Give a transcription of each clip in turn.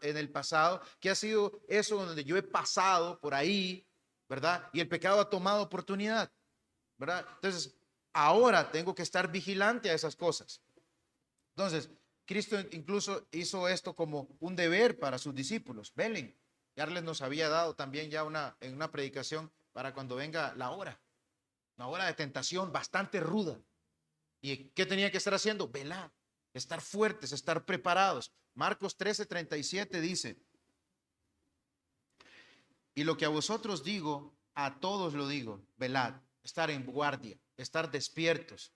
en el pasado, que ha sido eso donde yo he pasado por ahí, ¿verdad? Y el pecado ha tomado oportunidad, ¿verdad? Entonces, ahora tengo que estar vigilante a esas cosas. Entonces, Cristo incluso hizo esto como un deber para sus discípulos. Velen, ya les nos había dado también ya en una predicación para cuando venga la hora, una hora de tentación bastante ruda. ¿Y qué tenía que estar haciendo? Velar, estar fuertes, estar preparados. Marcos 13:37 dice, y lo que a vosotros digo, a todos lo digo, velad, estar en guardia, estar despiertos.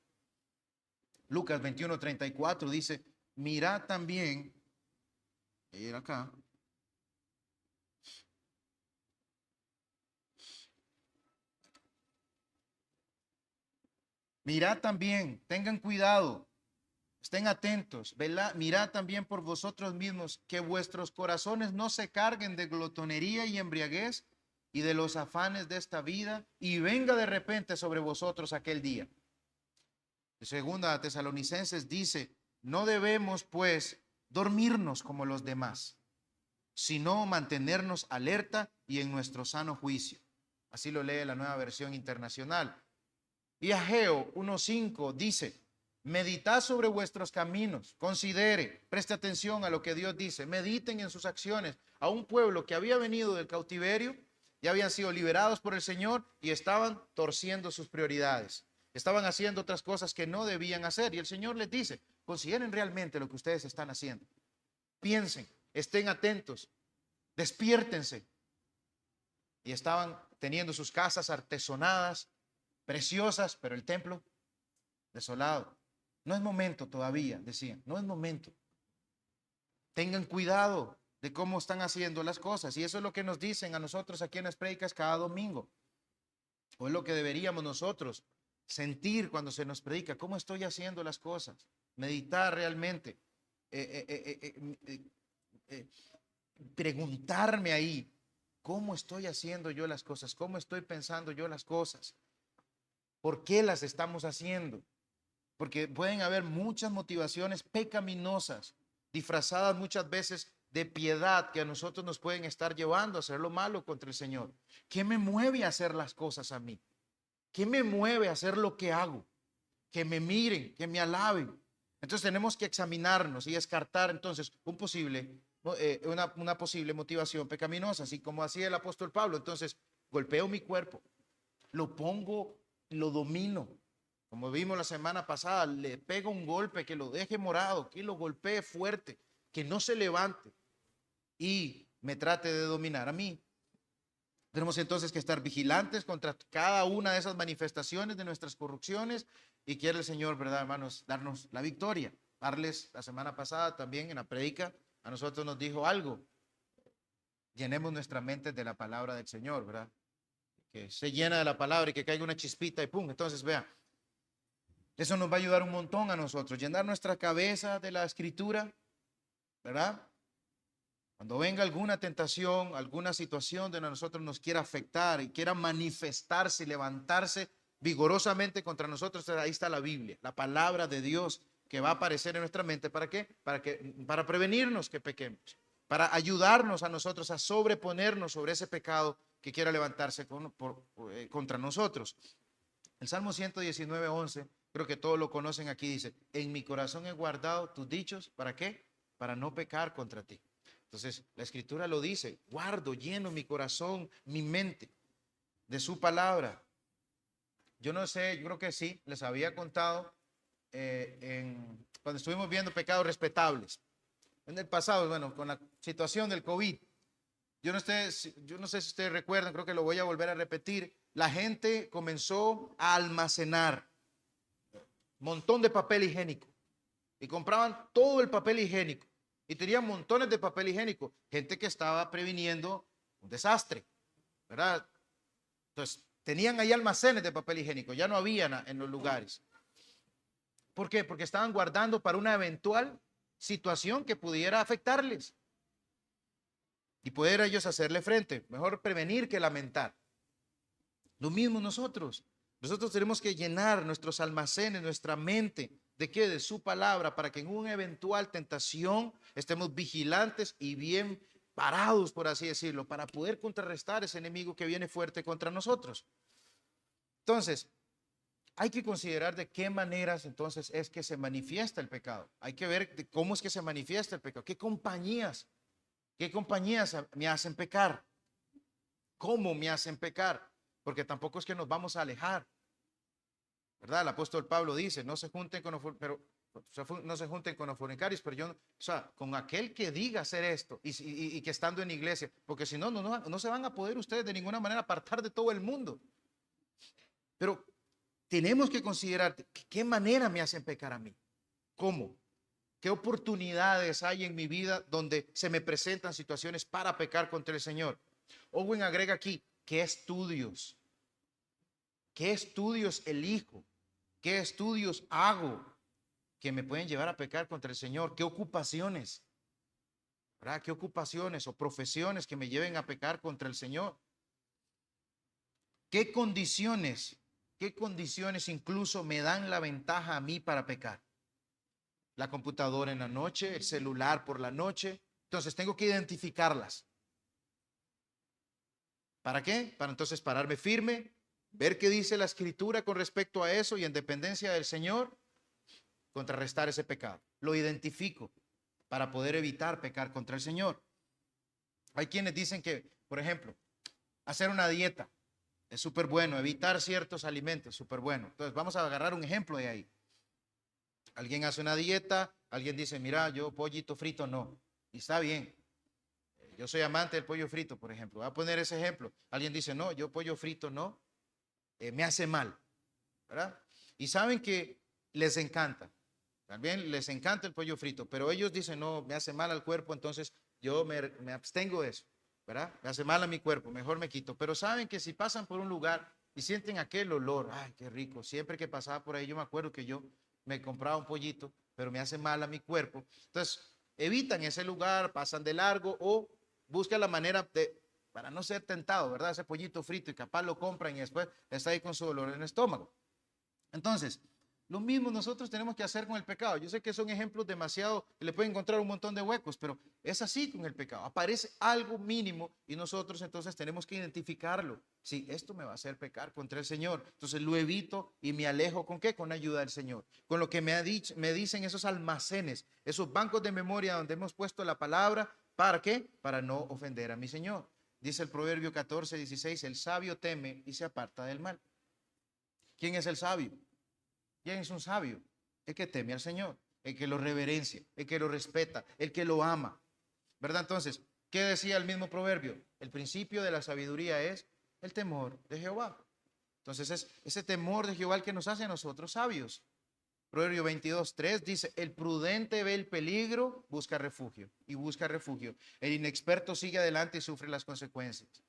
Lucas 21:34 dice, mirad también, ir acá, mirad también, tengan cuidado, estén atentos, mirad también por vosotros mismos que vuestros corazones no se carguen de glotonería y embriaguez y de los afanes de esta vida y venga de repente sobre vosotros aquel día. Segunda a Tesalonicenses dice, no debemos pues dormirnos como los demás, sino mantenernos alerta y en nuestro sano juicio. Así lo lee la Nueva Versión Internacional. Y Ageo 1:5 dice, meditad sobre vuestros caminos, considere, preste atención a lo que Dios dice, mediten en sus acciones. A un pueblo que había venido del cautiverio, ya habían sido liberados por el Señor y estaban torciendo sus prioridades. Estaban haciendo otras cosas que no debían hacer. Y el Señor les dice, consideren realmente lo que ustedes están haciendo. Piensen, estén atentos, despiértense. Y estaban teniendo sus casas artesonadas, preciosas, pero el templo desolado. No es momento todavía, decían, no es momento. Tengan cuidado de cómo están haciendo las cosas. Y eso es lo que nos dicen a nosotros aquí en las prédicas cada domingo. O es lo que deberíamos nosotros sentir cuando se nos predica. ¿Cómo estoy haciendo las cosas? Meditar realmente. Preguntarme ahí, ¿cómo estoy haciendo yo las cosas? ¿Cómo estoy pensando yo las cosas? ¿Por qué las estamos haciendo? Porque pueden haber muchas motivaciones pecaminosas, disfrazadas muchas veces de piedad, que a nosotros nos pueden estar llevando a hacer lo malo contra el Señor. ¿Qué me mueve a hacer las cosas a mí? ¿Qué me mueve a hacer lo que hago? Que me miren, que me alaben. Entonces tenemos que examinarnos y descartar entonces una posible motivación pecaminosa, así como hacía el apóstol Pablo. Entonces golpeo mi cuerpo, lo pongo, lo domino. Como vimos la semana pasada, le pega un golpe que lo deje morado, que lo golpee fuerte, que no se levante y me trate de dominar a mí. Tenemos entonces que estar vigilantes contra cada una de esas manifestaciones de nuestras corrupciones y quiere el Señor, ¿verdad, hermanos? Darnos la victoria. Darles la semana pasada también en la predica, a nosotros nos dijo algo. Llenemos nuestra mente de la palabra del Señor, ¿verdad? Que se llena de la palabra y que caiga una chispita y pum. Entonces, vea, eso nos va a ayudar un montón a nosotros, llenar nuestra cabeza de la escritura, ¿verdad? Cuando venga alguna tentación, alguna situación de nosotros nos quiera afectar y quiera manifestarse y levantarse vigorosamente contra nosotros, ahí está la Biblia, la palabra de Dios que va a aparecer en nuestra mente. ¿Para qué? Para prevenirnos que pequemos, para ayudarnos a nosotros a sobreponernos sobre ese pecado que quiera levantarse contra nosotros. El Salmo 119:11, creo que todos lo conocen aquí, dice, en mi corazón he guardado tus dichos, ¿para qué? Para no pecar contra ti. Entonces, la escritura lo dice, guardo, lleno mi corazón, mi mente de su palabra. Yo no sé, yo creo que sí, les había contado cuando estuvimos viendo pecados respetables. En el pasado, bueno, con la situación del COVID, yo no sé si ustedes recuerdan, creo que lo voy a volver a repetir, la gente comenzó a almacenar un montón de papel higiénico y compraban todo el papel higiénico y tenían montones de papel higiénico, gente que estaba previniendo un desastre, ¿verdad? Entonces, tenían ahí almacenes de papel higiénico, ya no habían en los lugares. ¿Por qué? Porque estaban guardando para una eventual situación que pudiera afectarles y poder ellos hacerle frente. Mejor prevenir que lamentar. Lo mismo nosotros. Nosotros tenemos que llenar nuestros almacenes, nuestra mente ¿De qué? De su palabra, para que en una eventual tentación estemos vigilantes y bien parados, por así decirlo, para poder contrarrestar ese enemigo que viene fuerte contra nosotros. Entonces, hay que considerar de qué maneras entonces es que se manifiesta el pecado. Hay que ver de cómo es que se manifiesta el pecado. ¿Qué compañías me hacen pecar? ¿Cómo me hacen pecar? Porque tampoco es que nos vamos a alejar, ¿verdad? El apóstol Pablo dice, no se junten con no se junten con los fornicarios, pero yo, o sea, con aquel que diga hacer esto y que estando en iglesia, porque si no, no se van a poder ustedes de ninguna manera apartar de todo el mundo. Pero tenemos que considerar qué manera me hacen pecar a mí, cómo, qué oportunidades hay en mi vida donde se me presentan situaciones para pecar contra el Señor. Owen agrega aquí, ¿qué estudios? ¿Qué estudios elijo? ¿Qué estudios hago que me pueden llevar a pecar contra el Señor? ¿Qué ocupaciones? ¿Verdad? ¿Qué ocupaciones o profesiones que me lleven a pecar contra el Señor? ¿Qué condiciones? ¿Qué condiciones incluso me dan la ventaja a mí para pecar? La computadora en la noche, el celular por la noche. Entonces tengo que identificarlas. ¿Para qué? Para entonces pararme firme, ver qué dice la Escritura con respecto a eso y en dependencia del Señor, contrarrestar ese pecado. Lo identifico para poder evitar pecar contra el Señor. Hay quienes dicen que, por ejemplo, hacer una dieta es súper bueno, evitar ciertos alimentos, súper bueno. Entonces vamos a agarrar un ejemplo de ahí. Alguien hace una dieta, alguien dice, mira, yo pollito frito no. Y está bien. Yo soy amante del pollo frito, por ejemplo. Voy a poner ese ejemplo. Alguien dice, no, yo pollo frito no, me hace mal, ¿verdad? Y saben que les encanta. También les encanta el pollo frito, pero ellos dicen, no, me hace mal al cuerpo, entonces yo me abstengo de eso, ¿verdad? Me hace mal a mi cuerpo, mejor me quito. Pero saben que si pasan por un lugar y sienten aquel olor, ay, qué rico. Siempre que pasaba por ahí, yo me acuerdo que yo me compraba un pollito, pero me hace mal a mi cuerpo. Entonces, evitan ese lugar, pasan de largo o buscan la manera de, para no ser tentado, ¿verdad? Ese pollito frito y capaz lo compran y después está ahí con su dolor en el estómago. Entonces, lo mismo nosotros tenemos que hacer con el pecado. Yo sé que son ejemplos demasiado, le pueden encontrar un montón de huecos, pero es así con el pecado. Aparece algo mínimo y nosotros entonces tenemos que identificarlo. Sí, esto me va a hacer pecar contra el Señor. Entonces lo evito y me alejo. ¿Con qué? Con la ayuda del Señor. Con lo que me dicen esos almacenes, esos bancos de memoria donde hemos puesto la palabra. ¿Para qué? Para no ofender a mi Señor. Dice el Proverbio 14:16, el sabio teme y se aparta del mal. ¿Quién es el sabio? ¿Quién es un sabio? El que teme al Señor, el que lo reverencia, el que lo respeta, el que lo ama. ¿Verdad? Entonces, ¿qué decía el mismo proverbio? El principio de la sabiduría es el temor de Jehová. Entonces es ese temor de Jehová el que nos hace a nosotros sabios. Proverbio 22:3 dice, el prudente ve el peligro, busca refugio y busca refugio. El inexperto sigue adelante y sufre las consecuencias.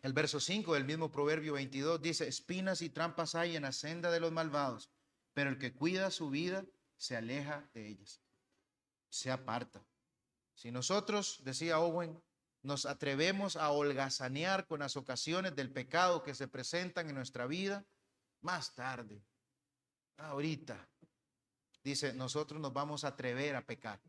El verso 5 del mismo Proverbio 22 dice, espinas y trampas hay en la senda de los malvados, pero el que cuida su vida se aleja de ellas, se aparta. Si nosotros, decía Owen, nos atrevemos a holgazanear con las ocasiones del pecado que se presentan en nuestra vida, más tarde, ahorita, dice, nosotros nos vamos a atrever a pecar.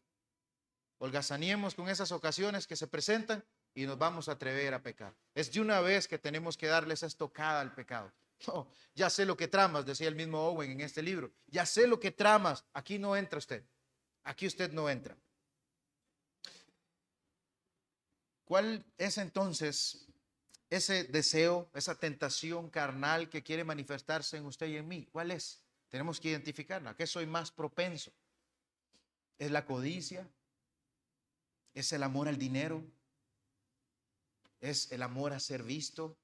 Holgazaneemos con esas ocasiones que se presentan y nos vamos a atrever a pecar. Es de una vez que tenemos que darle esa estocada al pecado. No, ya sé lo que tramas, decía el mismo Owen en este libro. Ya sé lo que tramas. Aquí no entra usted. Aquí usted no entra. ¿Cuál es entonces ese deseo, esa tentación carnal que quiere manifestarse en usted y en mí? ¿Cuál es? Tenemos que identificarla. ¿A qué soy más propenso? ¿Es la codicia? ¿Es el amor al dinero? ¿Es el amor a ser visto?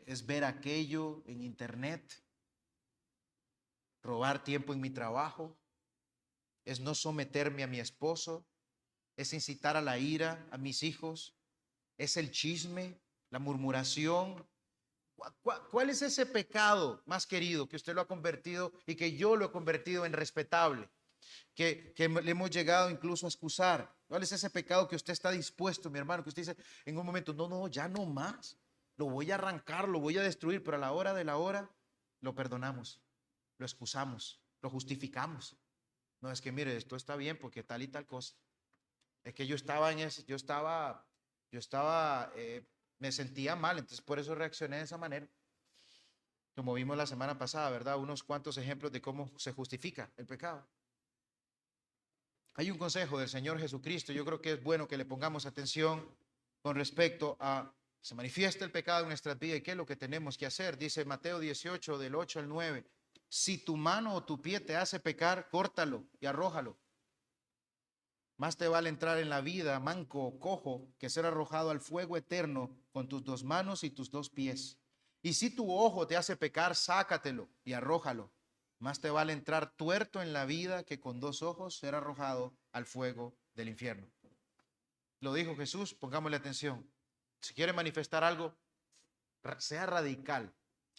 ¿Es ver aquello en internet? ¿Robar tiempo en mi trabajo? ¿Es no someterme a mi esposo? ¿Es incitar a la ira a mis hijos? ¿Es el chisme, la murmuración? ¿Cuál es ese pecado más querido que usted lo ha convertido y que yo lo he convertido en respetable? Que le hemos llegado incluso a excusar. ¿Cuál es ese pecado que usted está dispuesto, mi hermano? Que usted dice en un momento, no, ya no más. Lo voy a arrancar, lo voy a destruir, pero a la hora de la hora lo perdonamos. lo excusamos, lo justificamos. No, es que mire, esto está bien porque tal y tal cosa. Es que yo estaba en ese, me sentía mal, entonces por eso reaccioné de esa manera. Como vimos la semana pasada, ¿verdad? Unos cuantos ejemplos de cómo se justifica el pecado. Hay un consejo del Señor Jesucristo, yo creo que es bueno que le pongamos atención con respecto a, se manifiesta el pecado en nuestras vidas y qué es lo que tenemos que hacer. Dice Mateo 18, del 8 al 9, si tu mano o tu pie te hace pecar, córtalo y arrójalo. Más te vale entrar en la vida manco o cojo que ser arrojado al fuego eterno con tus dos manos y tus dos pies. Y si tu ojo te hace pecar, sácatelo y arrójalo. Más te vale entrar tuerto en la vida que con dos ojos ser arrojado al fuego del infierno. Lo dijo Jesús, pongámosle atención. Si quiere manifestar algo, sea radical.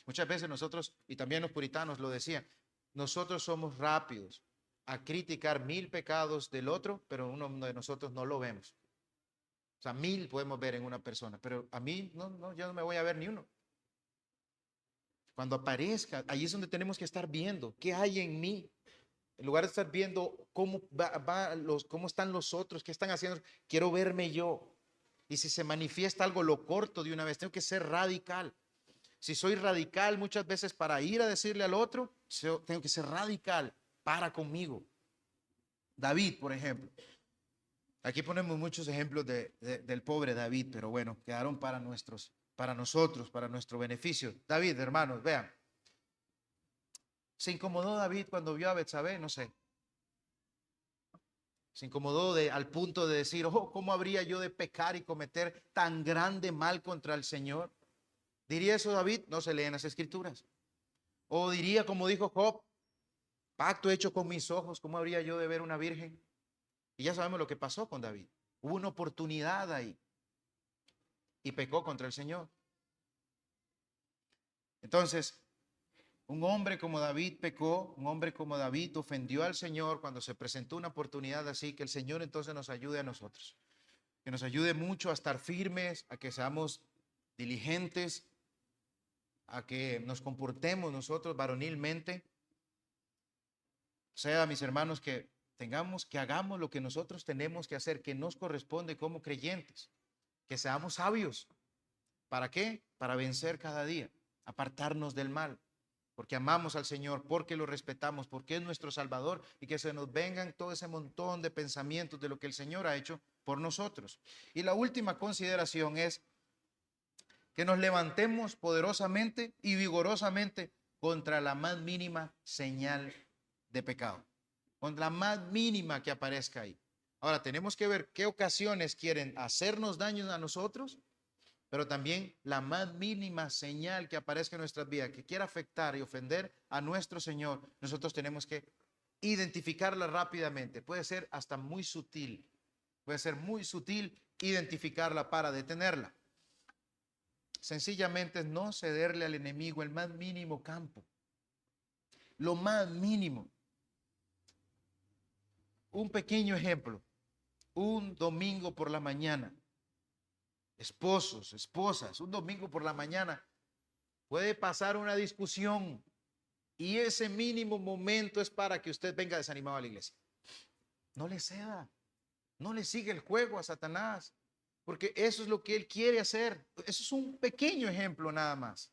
Muchas veces nosotros, y también los puritanos lo decían, nosotros somos rápidos a criticar 1000 pecados del otro, pero uno de nosotros no lo vemos. O sea, 1000 podemos ver en una persona, pero a mí yo no me voy a ver ni uno. Cuando aparezca, ahí es donde tenemos que estar viendo qué hay en mí. En lugar de estar viendo cómo cómo están los otros, qué están haciendo, quiero verme yo. Y si se manifiesta algo, lo corto de una vez. Tengo que ser radical. Si soy radical muchas veces para ir a decirle al otro, tengo que ser radical para conmigo. David, por ejemplo. Aquí ponemos muchos ejemplos del pobre David, pero bueno, quedaron para nosotros, para nuestro beneficio. David, hermanos, vean. Se incomodó David cuando vio a Betsabé, no sé. Se incomodó al punto de decir, oh, ¿cómo habría yo de pecar y cometer tan grande mal contra el Señor? ¿Diría eso David? No se leen las escrituras. O diría, como dijo Job, pacto hecho con mis ojos, ¿cómo habría yo de ver una virgen? Y ya sabemos lo que pasó con David. Hubo una oportunidad ahí y pecó contra el Señor. Entonces, un hombre como David pecó, un hombre como David ofendió al Señor cuando se presentó una oportunidad así, que el Señor entonces nos ayude a nosotros, que nos ayude mucho a estar firmes, a que seamos diligentes, a que nos comportemos nosotros varonilmente. O sea, mis hermanos, que hagamos lo que nosotros tenemos que hacer, que nos corresponde como creyentes, que seamos sabios. ¿Para qué? Para vencer cada día, apartarnos del mal. Porque amamos al Señor, porque lo respetamos, porque es nuestro Salvador y que se nos vengan todo ese montón de pensamientos de lo que el Señor ha hecho por nosotros. Y la última consideración es que nos levantemos poderosamente y vigorosamente contra la más mínima señal de pecado, contra la más mínima que aparezca ahí. Ahora tenemos que ver qué ocasiones quieren hacernos daño a nosotros, pero también la más mínima señal que aparezca en nuestras vidas, que quiera afectar y ofender a nuestro Señor, nosotros tenemos que identificarla rápidamente. Puede ser hasta muy sutil, puede ser muy sutil identificarla para detenerla. Sencillamente es no cederle al enemigo el más mínimo campo, lo más mínimo. Un pequeño ejemplo, un domingo por la mañana. Esposos, esposas, un domingo por la mañana puede pasar una discusión y ese mínimo momento es para que usted venga desanimado a la iglesia. No le ceda, no le siga el juego a Satanás, porque eso es lo que él quiere hacer. Eso es un pequeño ejemplo nada más.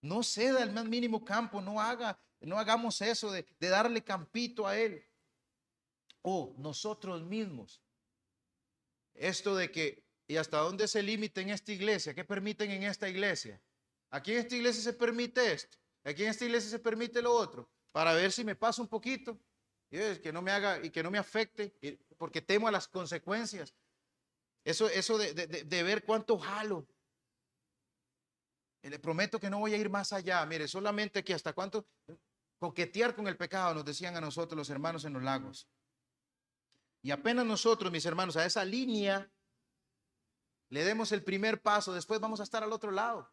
No ceda el más mínimo campo, no hagamos eso de darle campito a él. O nosotros mismos. Esto de que ¿y hasta dónde es el límite en esta iglesia? ¿Qué permiten en esta iglesia? Aquí en esta iglesia se permite esto. Aquí en esta iglesia se permite lo otro. Para ver si me pasa un poquito. Y que no me haga y que no me afecte. Porque temo a las consecuencias. Eso de ver cuánto jalo. Le prometo que no voy a ir más allá. Mire, solamente que hasta cuánto coquetear con el pecado, nos decían a nosotros los hermanos en los lagos. Y apenas nosotros, mis hermanos, a esa línea le demos el primer paso, después vamos a estar al otro lado.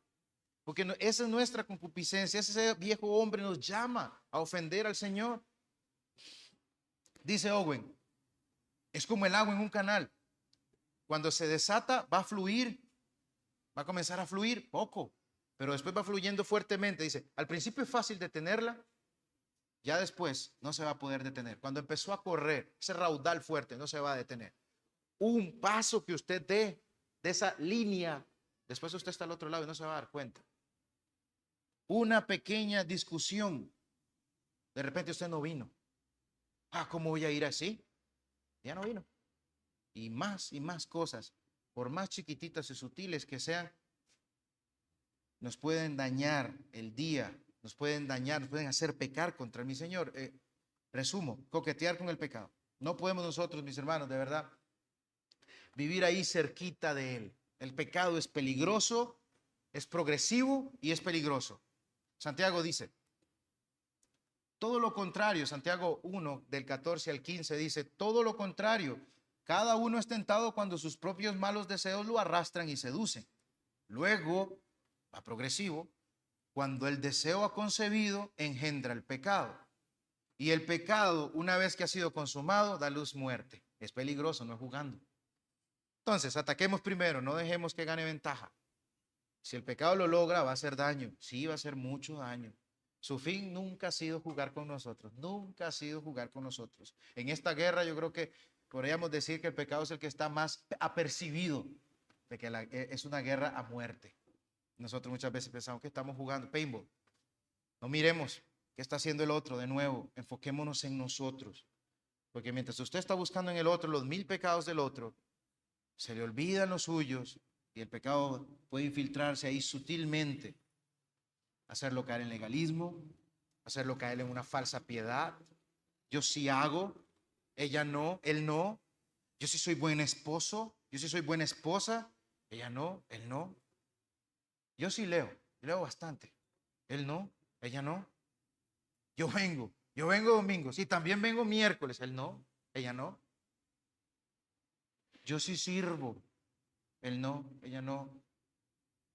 Porque esa es nuestra concupiscencia, ese viejo hombre nos llama a ofender al Señor. Dice Owen, es como el agua en un canal. Cuando se desata, va a fluir, va a comenzar a fluir poco, pero después va fluyendo fuertemente. Dice, al principio es fácil detenerla, ya después no se va a poder detener. Cuando empezó a correr, ese raudal fuerte no se va a detener. Un paso que usted dé de esa línea, después usted está al otro lado y no se va a dar cuenta. Una pequeña discusión, de repente usted no vino. ¿Cómo voy a ir así? Ya no vino. Y más cosas, por más chiquititas y sutiles que sean, nos pueden dañar el día, nos pueden dañar, nos pueden hacer pecar contra mi Señor. Resumo, coquetear con el pecado. No podemos nosotros, mis hermanos, de verdad, vivir ahí cerquita de Él. El pecado es peligroso, es progresivo y es peligroso. Santiago dice, todo lo contrario, Santiago 1, del 14 al 15 dice, todo lo contrario, cada uno es tentado cuando sus propios malos deseos lo arrastran y seducen. Luego, va progresivo, cuando el deseo ha concebido, engendra el pecado. Y el pecado, una vez que ha sido consumado, da luz muerte. Es peligroso, no es jugando. Entonces, ataquemos primero, no dejemos que gane ventaja. Si el pecado lo logra, va a hacer daño. Sí, va a hacer mucho daño. Su fin nunca ha sido jugar con nosotros. Nunca ha sido jugar con nosotros. En esta guerra yo creo que podríamos decir que el pecado es el que está más apercibido de que es una guerra a muerte. Nosotros muchas veces pensamos que estamos jugando paintball. No miremos qué está haciendo el otro de nuevo. Enfoquémonos en nosotros. Porque mientras usted está buscando en el otro los 1000 pecados del otro, se le olvidan los suyos y el pecado puede infiltrarse ahí sutilmente, hacerlo caer en legalismo, hacerlo caer en una falsa piedad. Yo sí hago, ella no, él no. Yo sí soy buen esposo, yo sí soy buena esposa, ella no, él no. Yo sí leo bastante, él no, ella no. Yo vengo domingo, sí, también vengo miércoles, él no, ella no. Yo sí sirvo, él no, ella no.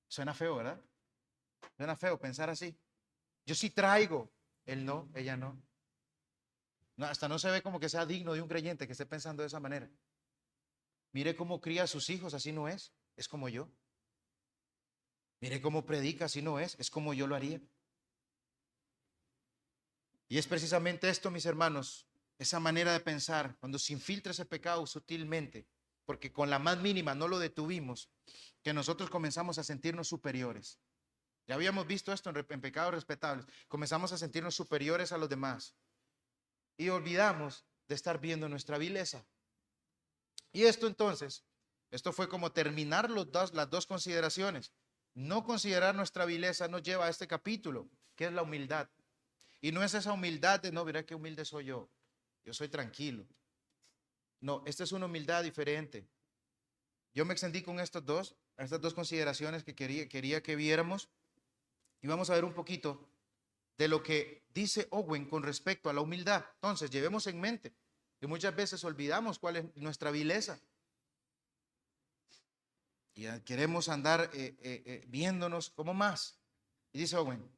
Suena feo, ¿verdad? Suena feo pensar así. Yo sí traigo, él no, ella no. No, hasta no se ve como que sea digno de un creyente que esté pensando de esa manera. Mire cómo cría a sus hijos, así no es como yo. Mire cómo predica, así no es como yo lo haría. Y es precisamente esto, mis hermanos, esa manera de pensar, cuando se infiltra ese pecado sutilmente, porque con la más mínima no lo detuvimos, que nosotros comenzamos a sentirnos superiores. Ya habíamos visto esto en pecados respetables. Comenzamos a sentirnos superiores a los demás. Y olvidamos de estar viendo nuestra vileza. Y esto entonces, esto fue como terminar las dos consideraciones. No considerar nuestra vileza nos lleva a este capítulo, que es la humildad. Y no es esa humildad de, no, mira qué humilde soy yo soy tranquilo. No, esta es una humildad diferente. Yo me extendí con estas dos consideraciones que quería que viéramos. Y vamos a ver un poquito de lo que dice Owen con respecto a la humildad. Entonces, llevemos en mente que muchas veces olvidamos cuál es nuestra vileza. Y queremos andar viéndonos como más. Y dice Owen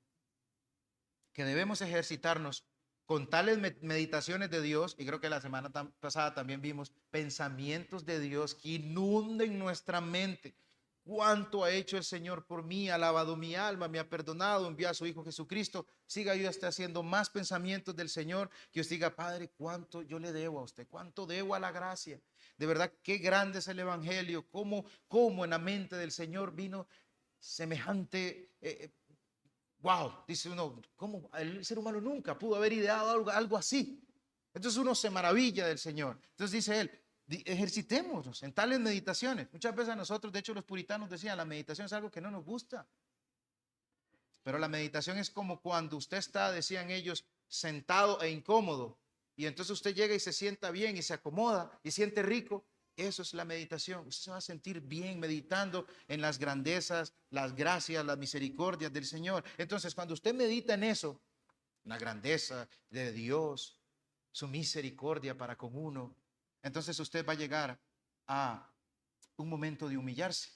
que debemos ejercitarnos con tales meditaciones de Dios, y creo que la semana pasada también vimos pensamientos de Dios que inunden nuestra mente. Cuánto ha hecho el Señor por mí, ha lavado mi alma, me ha perdonado, envió a su Hijo Jesucristo. Siga yo haciendo más pensamientos del Señor, que os diga, Padre, cuánto yo le debo a usted, cuánto debo a la gracia. De verdad, qué grande es el Evangelio, cómo en la mente del Señor vino semejante, wow, dice uno, ¿cómo el ser humano nunca pudo haber ideado algo así? Entonces uno se maravilla del Señor. Entonces dice él, ejercitémonos en tales meditaciones. Muchas veces a nosotros, de hecho los puritanos decían, la meditación es algo que no nos gusta. Pero la meditación es como cuando usted está, decían ellos, sentado e incómodo. Y entonces usted llega y se sienta bien y se acomoda y siente rico. Eso es la meditación. Usted se va a sentir bien meditando en las grandezas, las gracias, las misericordias del Señor. Entonces, cuando usted medita en eso, la grandeza de Dios, su misericordia para con uno, entonces usted va a llegar a un momento de humillarse,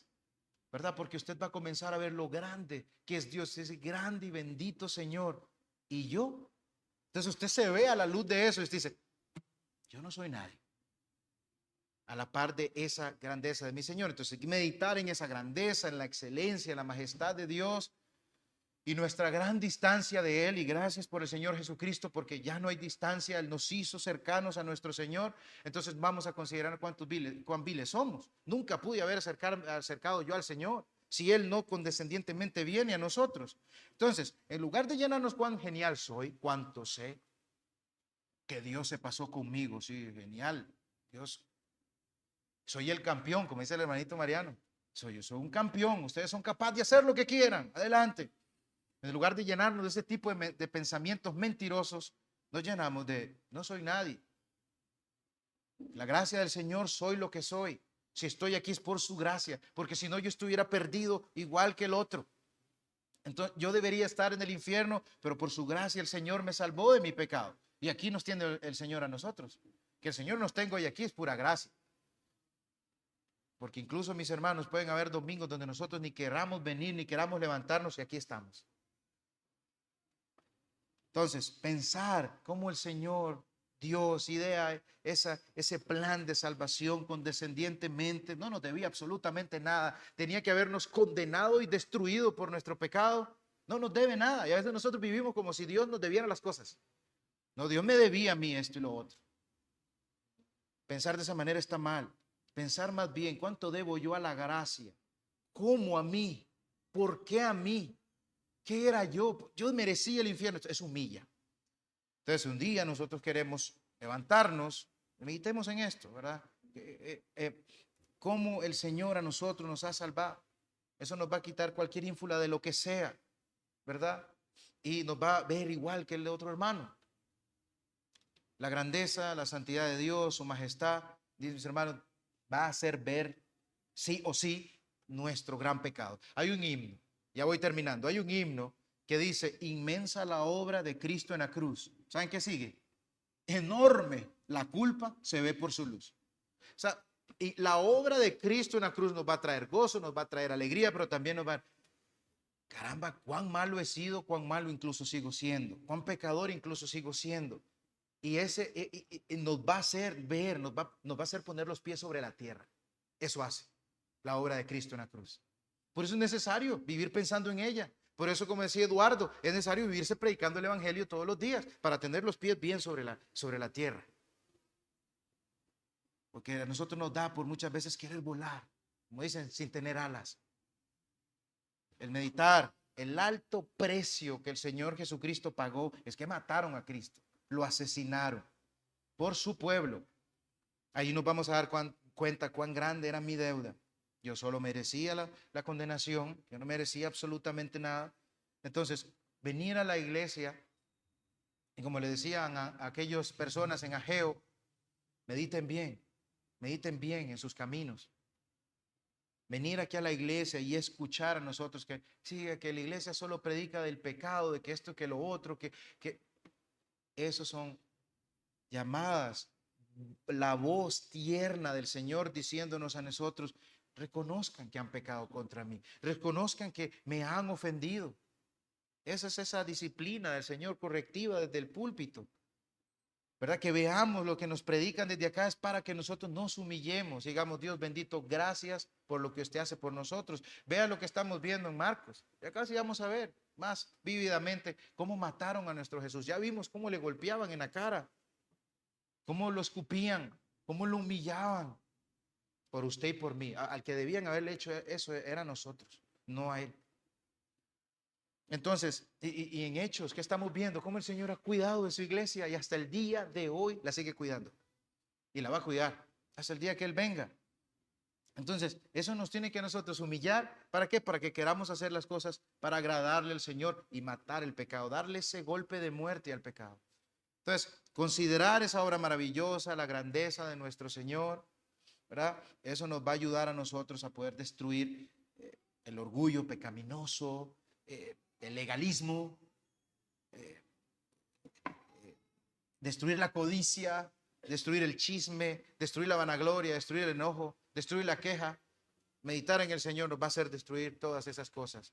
¿verdad? Porque usted va a comenzar a ver lo grande que es Dios, ese grande y bendito Señor. Y yo, entonces usted se ve a la luz de eso y usted dice, yo no soy nadie a la par de esa grandeza de mi Señor. Entonces hay que meditar en esa grandeza, en la excelencia, en la majestad de Dios. y nuestra gran distancia de Él, y gracias por el Señor Jesucristo, porque ya no hay distancia, Él nos hizo cercanos a nuestro Señor. Entonces vamos a considerar cuán viles somos. Nunca pude haber acercado yo al Señor si Él no condescendientemente viene a nosotros. Entonces, en lugar de llenarnos cuán genial soy, cuánto sé, que Dios se pasó conmigo, sí, genial, Dios, soy el campeón, como dice el hermanito Mariano, yo soy un campeón, ustedes son capaces de hacer lo que quieran, adelante. En lugar de llenarnos de ese tipo de pensamientos mentirosos, nos llenamos de, no soy nadie. La gracia del Señor, soy lo que soy. Si estoy aquí es por su gracia, porque si no yo estuviera perdido igual que el otro. Entonces yo debería estar en el infierno, pero por su gracia el Señor me salvó de mi pecado. Y aquí nos tiene el Señor a nosotros. Que el Señor nos tenga hoy aquí es pura gracia. Porque incluso, mis hermanos, pueden haber domingos donde nosotros ni queramos venir, ni queramos levantarnos, y aquí estamos. Entonces, pensar cómo el Señor, Dios, idea ese plan de salvación condescendientemente, no nos debía absolutamente nada, tenía que habernos condenado y destruido por nuestro pecado, no nos debe nada. Y a veces nosotros vivimos como si Dios nos debiera las cosas. No, Dios me debía a mí esto y lo otro. Pensar de esa manera está mal. Pensar más bien, ¿cuánto debo yo a la gracia? ¿Cómo a mí? ¿Por qué a mí? ¿Qué era yo? Yo merecía el infierno. Es humilla. Entonces, un día nosotros queremos levantarnos, meditemos en esto, ¿verdad? Cómo el Señor a nosotros nos ha salvado. Eso nos va a quitar cualquier ínfula de lo que sea, ¿verdad? Y nos va a ver igual que el de otro hermano. La grandeza, la santidad de Dios, su majestad, dice mis hermanos, va a hacer ver sí o sí nuestro gran pecado. Hay un himno, ya voy terminando, hay un himno que dice, inmensa la obra de Cristo en la cruz. ¿Saben qué sigue? Enorme la culpa se ve por su luz. O sea, y la obra de Cristo en la cruz nos va a traer gozo, nos va a traer alegría, pero también nos va, caramba, cuán malo he sido, cuán malo incluso sigo siendo, cuán pecador incluso sigo siendo. Y ese nos va a hacer ver, nos va a hacer poner los pies sobre la tierra. Eso hace la obra de Cristo en la cruz. Por eso es necesario vivir pensando en ella. Por eso, como decía Eduardo, es necesario vivirse predicando el evangelio todos los días para tener los pies bien sobre la tierra. Porque a nosotros nos da por muchas veces querer volar, como dicen, sin tener alas. El meditar, el alto precio que el Señor Jesucristo pagó, es que mataron a Cristo, lo asesinaron por su pueblo. Ahí nos vamos a dar cuenta cuán grande era mi deuda. Yo solo merecía la condenación, yo no merecía absolutamente nada. Entonces, venir a la iglesia, y como le decían a aquellas personas en Ageo, mediten bien en sus caminos. Venir aquí a la iglesia y escuchar a nosotros que la iglesia solo predica del pecado, de que esto, que lo otro, que esos son llamadas, la voz tierna del Señor diciéndonos a nosotros, reconozcan que han pecado contra mí, reconozcan que me han ofendido. Esa es esa disciplina del Señor correctiva desde el púlpito, ¿verdad? Que veamos lo que nos predican desde acá es para que nosotros nos humillemos, digamos, Dios bendito, gracias por lo que usted hace por nosotros. Vea lo que estamos viendo en Marcos, y acá sí vamos a ver más vívidamente cómo mataron a nuestro Jesús. Ya vimos cómo le golpeaban en la cara, cómo lo escupían, cómo lo humillaban por usted y por mí. Al que debían haberle hecho eso era a nosotros, no a él. Entonces, y en Hechos, ¿qué estamos viendo? Cómo el Señor ha cuidado de su iglesia y hasta el día de hoy la sigue cuidando. Y la va a cuidar hasta el día que Él venga. Entonces, eso nos tiene que a nosotros humillar. ¿Para qué? Para que queramos hacer las cosas para agradarle al Señor y matar el pecado, darle ese golpe de muerte al pecado. Entonces, considerar esa obra maravillosa, la grandeza de nuestro Señor, ¿verdad? Eso nos va a ayudar a nosotros a poder destruir el orgullo pecaminoso, el legalismo, destruir la codicia, destruir el chisme, destruir la vanagloria, destruir el enojo, destruir la queja. Meditar en el Señor nos va a hacer destruir todas esas cosas.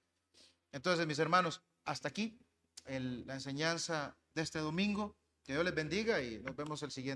Entonces, mis hermanos, hasta aquí la enseñanza de este domingo. Que Dios les bendiga y nos vemos el siguiente.